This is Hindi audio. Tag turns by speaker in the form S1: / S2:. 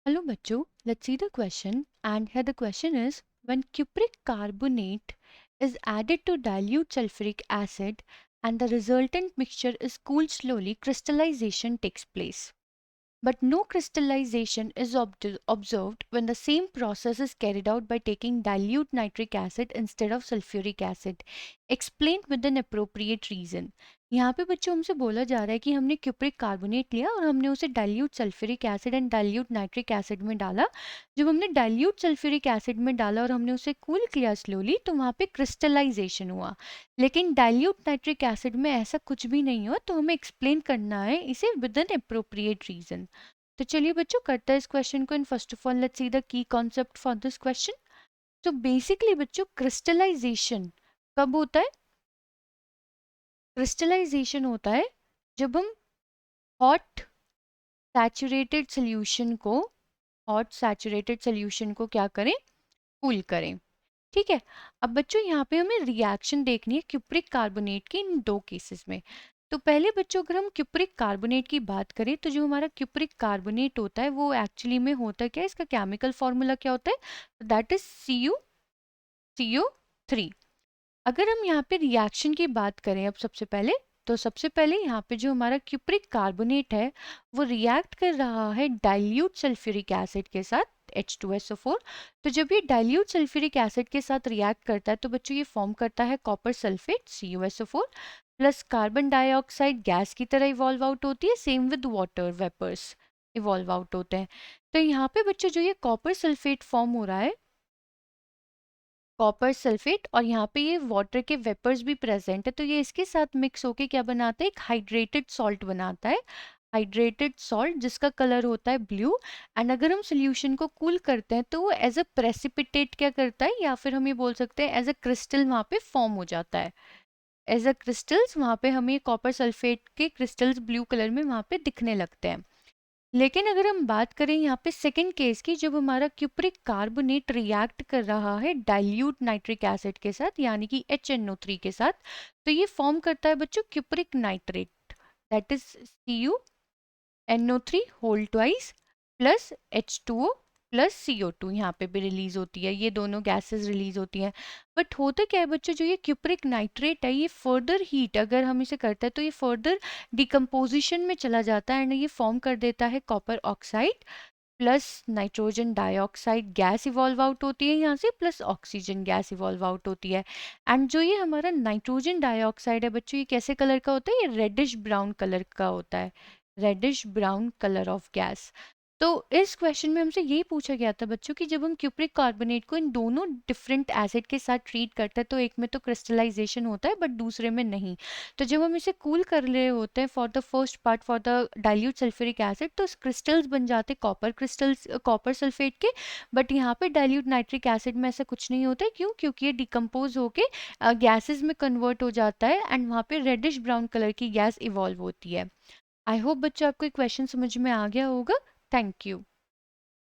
S1: Hello bachcho, let's see the question. And here the question is, when cupric carbonate is added to dilute sulfuric acid and the resultant mixture is cooled slowly, crystallization takes place. But no crystallization is observed when the same process is carried out by taking dilute nitric acid instead of sulfuric acid. Explained with an appropriate reason. यहाँ पे बच्चों हमसे बोला जा रहा है कि हमने क्यूप्रिक कार्बोनेट लिया और हमने उसे dilute sulphuric acid and dilute nitric acid में डाला। जब हमने डाइल्यूट सल्फ्यूरिक एसिड में डाला और हमने उसे कूल किया स्लोली, तो वहाँ पे क्रिस्टलाइजेशन हुआ। लेकिन डाइल्यूट नाइट्रिक एसिड में ऐसा कुछ भी नहीं हुआ, तो हमें एक्सप्लेन करना है इसे विद एन अप्रोप्रिएट रीजन। तो चलिए बच्चों करते हैं इस क्वेश्चन को। In first of all let's see the key concept for this question. तो बेसिकली बच्चों क्रिस्टलाइजेशन कब होता है? क्रिस्टलाइजेशन होता है जब हम हॉट सैचुरेटेड सोल्यूशन को क्या करें? कूल करें। ठीक है। अब बच्चों यहाँ पे हमें रिएक्शन देखनी है क्यूप्रिक कार्बोनेट की इन दो केसेस में। तो पहले बच्चों अगर हम क्यूप्रिक कार्बोनेट की बात करें, तो जो हमारा क्यूप्रिक कार्बोनेट होता है वो एक्चुअली में होता क्या है, इसका केमिकल फॉर्मूला क्या होता है? That is CO3। अगर हम यहाँ पे रिएक्शन की बात करें अब सबसे पहले यहाँ पे जो हमारा क्यूप्रिक कार्बोनेट है वो रिएक्ट कर रहा है डाइल्यूट सल्फ्यूरिक एसिड के साथ H2SO4। तो जब ये डाइल्यूट सल्फ्यूरिक एसिड के साथ रिएक्ट करता है तो बच्चों ये फॉर्म करता है copper sulphate CuSO4 plus carbon dioxide gas की तरह इवॉल्व आउट होती है। Same with water vapours evolve out होते हैं। तो यहाँ पे बच्चों जो ये कॉपर सल्फेट फॉर्म हो रहा है, कॉपर सल्फेट, और यहाँ पे ये वाटर के वेपर्स भी प्रेजेंट है, तो ये इसके साथ मिक्स होके क्या बनाता है? एक हाइड्रेटेड सॉल्ट बनाता है। हाइड्रेटेड सॉल्ट जिसका कलर होता है ब्लू। एंड अगर हम सोल्यूशन को कूल करते हैं तो वो एज अ प्रेसिपिटेट क्या करता है, या फिर हम ये बोल सकते हैं एज अ क्रिस्टल वहाँ पे फॉर्म हो जाता है। एज अ क्रिस्टल्स वहाँ पे हमें कॉपर सल्फेट के क्रिस्टल्स ब्लू कलर में वहाँ पे दिखने लगते हैं। लेकिन अगर हम बात करें यहाँ पे सेकंड केस की, जब हमारा क्यूप्रिक कार्बोनेट रिएक्ट कर रहा है डाइल्यूट नाइट्रिक एसिड के साथ यानी कि HNO3 के साथ, तो ये फॉर्म करता है बच्चों cupric nitrate, that is CuNO3 whole twice plus H2O plus CO2 यहाँ पे भी रिलीज होती है, ये दोनों गैसेस रिलीज होती हैं। बट होता क्या है बच्चों, जो ये क्यूप्रिक नाइट्रेट है ये फर्दर हीट अगर हम इसे करते हैं तो ये फर्दर डिकम्पोजिशन में चला जाता है एंड ये फॉर्म कर देता है copper oxide plus nitrogen dioxide gas evolve out होती है यहाँ से, plus oxygen gas evolve out होती है। एंड जो ये हमारा नाइट्रोजन डाइऑक्साइड है बच्चों, ये कैसे कलर का होता है? ये रेडिश ब्राउन कलर का होता है, reddish brown colour of gas. तो इस क्वेश्चन में हमसे यही पूछा गया था बच्चों कि जब हम क्यूप्रिक कार्बोनेट को इन दोनों डिफरेंट एसिड के साथ ट्रीट करते हैं तो एक में तो क्रिस्टलाइजेशन होता है बट दूसरे में नहीं। तो जब हम इसे कूल कर रहे होते हैं for the first part for the dilute sulphuric acid, तो क्रिस्टल्स बन जाते कॉपर क्रिस्टल्स कॉपर सल्फेट के। बट यहाँ पे डाइल्यूट नाइट्रिक एसिड में ऐसा कुछ नहीं होता है। क्यों? क्योंकि ये डिकम्पोज होके गैसेस में कन्वर्ट हो जाता है एंड वहाँ पे रेडिश ब्राउन कलर की गैस इवॉल्व होती है। आई होप बच्चों आपको क्वेश्चन समझ में आ गया होगा। Thank you.